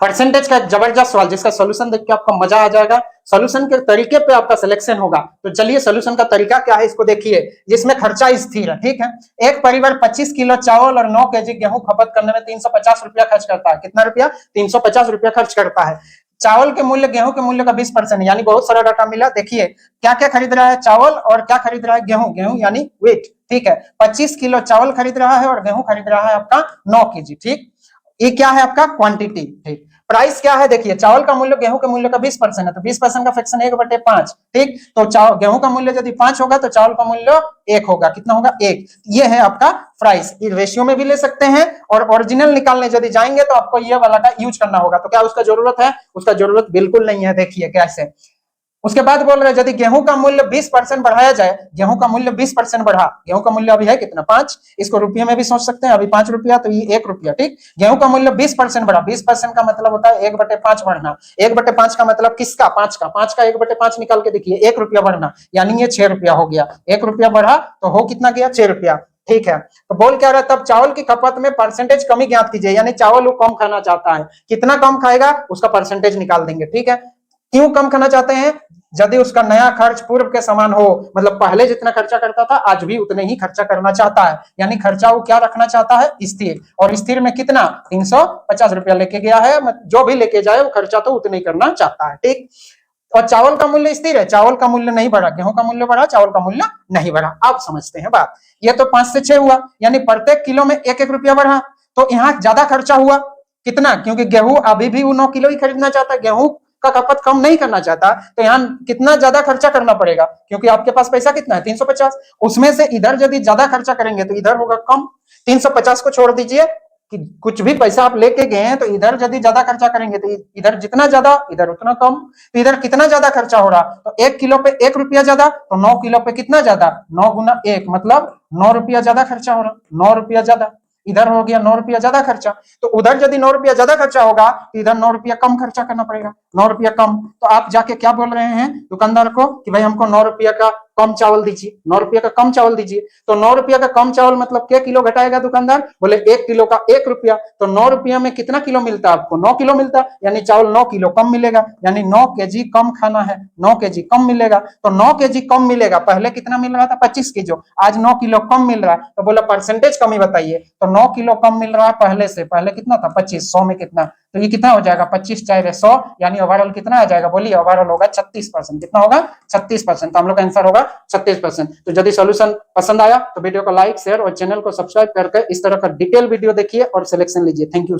Percentage का एक जबरदस्त सवाल जिसका सोल्यूशन देख के आपको मजा आ जाएगा, सोल्यूशन के तरीके पे आपका सिलेक्शन होगा। तो चलिए सोल्यूशन का तरीका क्या है इसको देखिए, जिसमें खर्चा स्थिर है, ठीक है। एक परिवार 25 किलो चावल और 9 केजी गेहूं खपत करने में 350 रुपया खर्च करता है। कितना रुपया? 350 रुपया खर्च करता है। चावल के मूल्य गेहूं के मूल्य का 20%, यानी बहुत सारा डाटा मिला। देखिए क्या क्या खरीद रहा है, चावल और क्या खरीद रहा है, गेहूं। गेहूं यानी वेट, ठीक है। 25 किलो चावल खरीद रहा है और गेहूं खरीद रहा है आपका 9 केजी, ठीक। ये क्या है आपका क्वांटिटी, ठीक। प्राइस क्या है, देखिए चावल का मूल्य गेहूं के मूल्य का 20% है, तो 20% का फ्रैक्शन 1/5, ठीक। तो गेहूं का मूल्य यदि 5 होगा तो चावल का मूल्य 1 होगा। कितना होगा? 1। ये है आपका प्राइस। रेशियो में भी ले सकते हैं, और ओरिजिनल निकालने यदि जाएंगे तो आपको ये वाला का यूज करना होगा। तो क्या उसका जरूरत है? उसका जरूरत बिल्कुल नहीं है। देखिए कैसे। उसके बाद बोल रहे हैं यदि गेहूं का मूल्य 20% बढ़ाया जाए, गेहूं का मूल्य 20% बढ़ा, गेहूं का मूल्य अभी है कितना? 5। इसको रुपये में भी सोच सकते हैं, अभी 5 रुपया तो ये 1 रुपया, ठीक। गेहूं का मूल्य 20% बढ़ा, 20% का मतलब होता है 1/5 बढ़ना। 1/5 का मतलब किसका? 5 का। 5 का 1/5 निकाल के देखिए, 1 रुपया बढ़ना, यानी ये 6 रुपया हो गया। 1 रुपया बढ़ा तो हो कितना गया? 6 रुपया, ठीक है। तो बोल क्या रहा है, तब चावल की खपत में परसेंटेज कमी ज्ञात कीजिए, यानी चावल वो कम खाना चाहता है। कितना कम खाएगा उसका परसेंटेज निकाल देंगे, ठीक है। क्यों कम खाना चाहते हैं? यदि उसका नया खर्च पूर्व के समान हो, मतलब पहले जितना खर्चा करता था आज भी उतने ही खर्चा करना चाहता है, यानी खर्चा वो क्या रखना चाहता है? स्थिर। और स्थिर में कितना? 350 रुपया लेके गया है, जो भी लेके जाए वो खर्चा तो उतना ही करना चाहता है, ठीक। और चावल का मूल्य स्थिर है, चावल का मूल्य नहीं बढ़ा, गेहूं का मूल्य बढ़ा, चावल का मूल्य नहीं बढ़ा। आप समझते हैं बात। ये तो 5 से 6 हुआ, यानी प्रत्येक किलो में 1-1 रुपया बढ़ा। तो यहाँ ज्यादा खर्चा हुआ। कितना? क्योंकि गेहूं अभी भी वो 9 किलो ही खरीदना चाहता है, गेहूं का खपत कम नहीं करना चाहता। तो यहाँ कितना ज्यादा खर्चा करना पड़ेगा, क्योंकि आपके पास पैसा कितना है? 350। उसमें से इधर यदि ज्यादा खर्चा करेंगे तो इधर होगा कम। 350 को छोड़ दीजिए कि कुछ भी पैसा आप लेके गए हैं, तो इधर यदि ज्यादा खर्चा करेंगे तो इधर जितना ज्यादा इधर उतना कम। तो इधर कितना ज्यादा खर्चा हो रहा? तो 1 किलो पे 1 रुपया ज्यादा, तो 9 किलो पे कितना ज्यादा? 9 गुना 1 मतलब 9 रुपया ज्यादा खर्चा हो रहा, 9 रुपया ज्यादा। इधर हो गया 9 रुपया ज्यादा खर्चा। तो उधर यदि 9 रुपया ज्यादा खर्चा होगा तो इधर 9 रुपया कम खर्चा करना पड़ेगा, 9 रुपया कम। तो आप जाके क्या बोल रहे हैं दुकानदार को कि भाई हमको 9 रुपया का कम चावल दीजिए, 9 रुपया का कम चावल दीजिए। तो 9 रुपया का कम चावल मतलब क्या किलो घटाएगा दुकानदार? बोले 1 किलो का 1 रुपया। तो 9 रुपया में कितना किलो मिलता है आपको? 9 किलो मिलता, यानी चावल 9 किलो कम मिलेगा, यानी 9 केजी कम खाना है, 9 केजी कम मिलेगा। तो 9 केजी कम मिलेगा, पहले कितना मिल रहा था? 25 केजी, आज 9 किलो कम मिल रहा है। तो बोला परसेंटेज कमी बताइए, तो 9 किलो कम मिल रहा है पहले से। पहले कितना था? 25। 100 में कितना? तो ये कितना हो जाएगा? 25 4 100, यानी ओवरऑल कितना आ जाएगा? बोलिए ओवरऑल होगा 36%। कितना होगा? 36%। तो हम लोग का आंसर होगा 36%। तो यदि सॉल्यूशन पसंद आया तो वीडियो को लाइक शेयर और चैनल को सब्सक्राइब करके इस तरह का डिटेल वीडियो देखिए और सिलेक्शन लीजिए। Thank you.